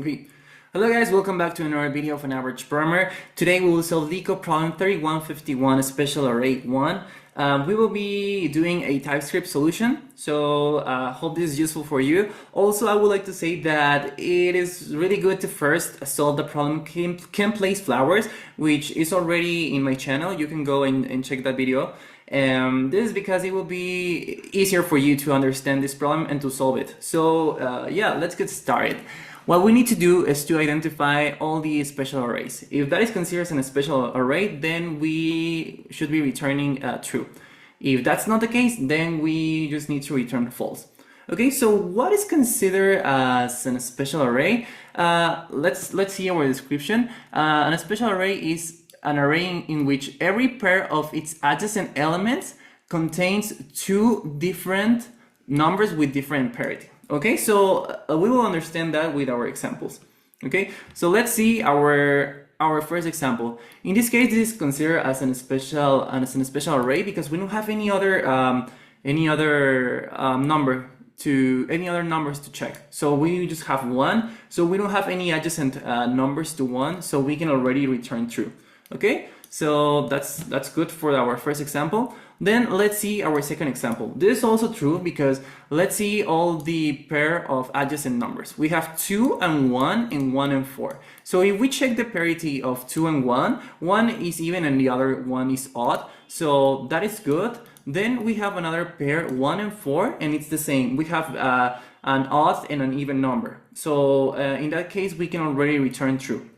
Okay. Hello guys, welcome back to another video of an average programmer. Today we will solve Leetcode problem 3151, special array 1. We will be doing a TypeScript solution, so hope this is useful for you. Also, I would like to say that it is really good to first solve the problem can place flowers, which is already in my channel. You can go and check that video. This is because it will be easier for you to understand this problem and to solve it. So yeah, let's get started. What we need to do is to identify all the special arrays. If that is considered as a special array, then we should be returning true. If that's not the case, then we just need to return false. Okay, so what is considered as a special array? Let's see our description. A special array is an array in which every pair of its adjacent elements contains two different numbers with different parity. Okay, so we will understand that with our examples. Okay, so let's see our first example. In this case, this is considered as a special array because we don't have any other numbers to check. So we just have one. So we don't have any adjacent numbers to one. So we can already return true. Okay, so that's good for our first example. Then let's see our second example. This is also true because let's see all the pair of adjacent numbers. We have 2 and 1 and 1 and 4. So if we check the parity of 2 and 1, one is even and the other one is odd. So that is good. Then we have another pair, 1 and 4, and it's the same. We have an odd and an even number. So in that case, we can already return true.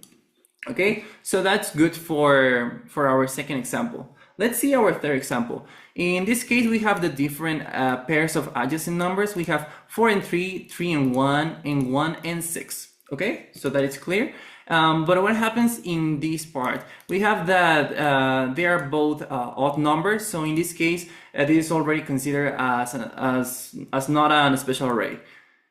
Okay, so that's good for our second example. Let's see our third example. In this case, we have the different pairs of adjacent numbers. We have 4 and 3, 3 and 1, and 1 and 6. Okay, so that is clear. But what happens in this part? We have that they are both odd numbers. So in this case, this is already considered as not a special array.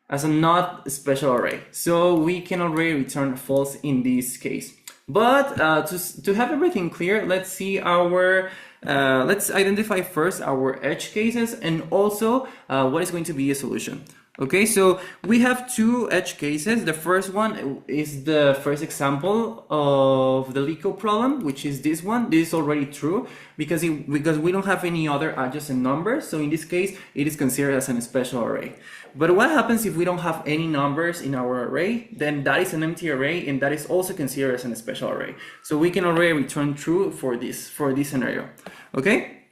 As a not special array. So we can already return false in this case. But to have everything clear, let's see let's identify first our edge cases and also what is going to be a solution. Okay, so we have two edge cases. The first one is the first example of the Leetcode problem, which is this one. This is already true because we don't have any other adjacent numbers. So in this case, it is considered as a special array. But what happens if we don't have any numbers in our array? Then that is an empty array, and that is also considered as a special array. So we can already return true for this scenario. Okay.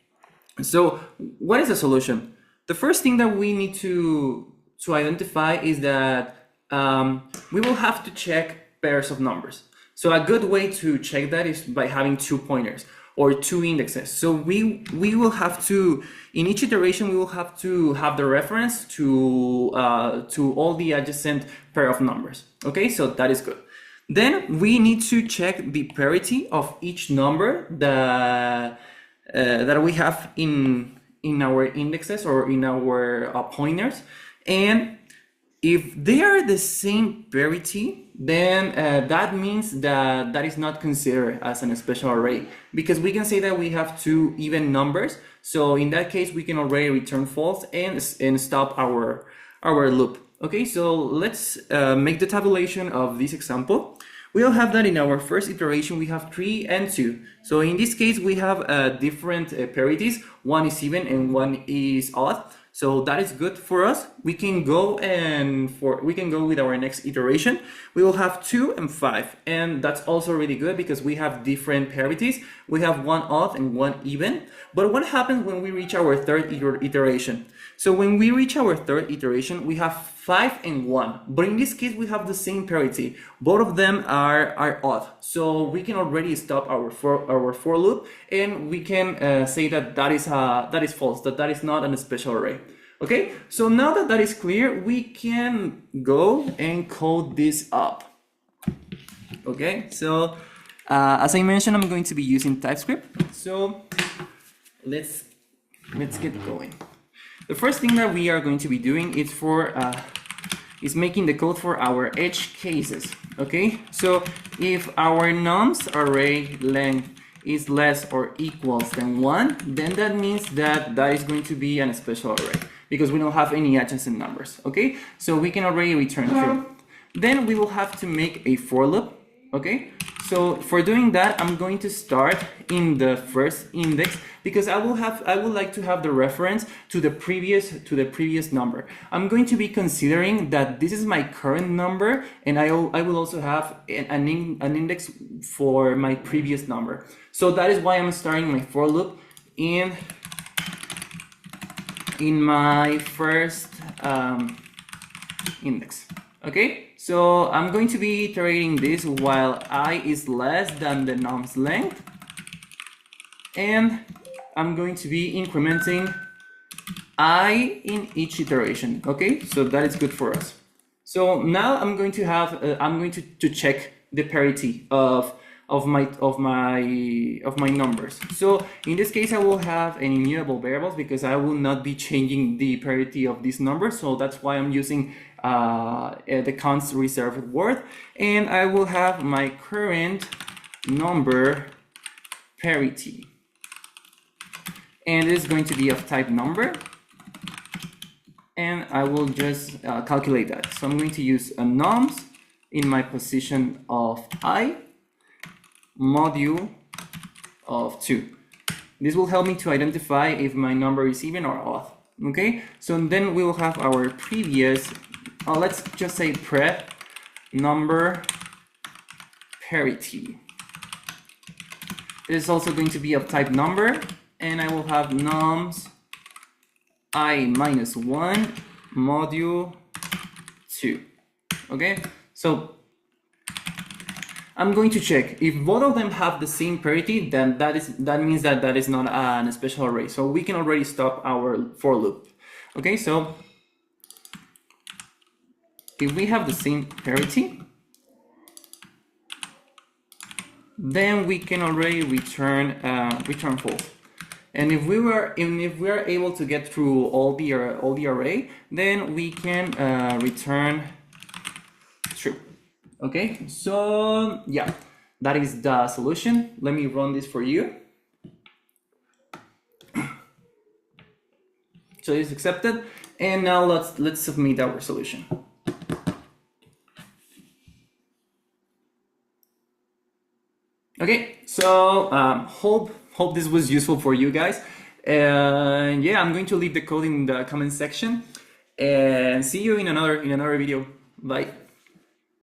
So what is the solution? The first thing that we need to identify is that we will have to check pairs of numbers. So a good way to check that is by having 2 pointers or 2 indexes. So we will have to, in each iteration, we will have to have the reference to all the adjacent pair of numbers. Okay, so that is good. Then we need to check the parity of each number that we have in our indexes or in our pointers. And if they are the same parity, then that means that is not considered as a special array, because we can say that we have 2 even numbers. So in that case, we can already return false and stop our loop. Okay, so let's make the tabulation of this example. We'll have that in our first iteration, we have 3 and 2. So in this case, we have different parities. One is even and one is odd. So that is good for us. We can go with our next iteration. We will have 2 and 5, and that's also really good because we have different parities. We have one odd and one even. But what happens when we reach our third iteration? So when we reach our third iteration, we have 5 and 1, but in this case we have the same parity. Both of them are odd, so we can already stop our for loop, and we can say that is false, that is not a special array. Okay, so now that is clear, we can go and code this up. Okay, so as I mentioned, I'm going to be using TypeScript. So let's get going. The first thing that we are going to be doing is making the code for our edge cases. Okay, so if our nums array length is less or equals than 1, then that means that is going to be a special array because we don't have any adjacent numbers. Okay, so we can already return true. Then we will have to make a for loop, okay? So for doing that, I'm going to start in the first index because I would like to have the reference to the previous number. I'm going to be considering that this is my current number, and I will also have an index for my previous number. So that is why I'm starting my for loop in my first index. Okay, so I'm going to be iterating this while I is less than the num's length, and I'm going to be incrementing I in each iteration. Okay, so that is good for us. So now I'm going to have to check the parity of my numbers. So in this case, I will have an immutable variables because I will not be changing the parity of this number. So that's why I'm using the const reserved word, and I will have my current number parity, and it is going to be of type number, and I will just calculate that. So I'm going to use a nums in my position of I module of 2. This will help me to identify if my number is even or odd. Okay, so then we will have our previous, let's just say prep number parity. It is also going to be of type number, and I will have nums I minus 1 module 2. Okay, so I'm going to check if both of them have the same parity, then that means that is not a special array. So we can already stop our for loop. Okay, so if we have the same parity, then we can already return false. And if we are able to get through all the array, then we can return true. Okay, so yeah, that is the solution. Let me run this for you. So it's accepted, and now let's submit our solution. Okay, so hope this was useful for you guys. And yeah, I'm going to leave the code in the comment section, and see you in another video. Bye.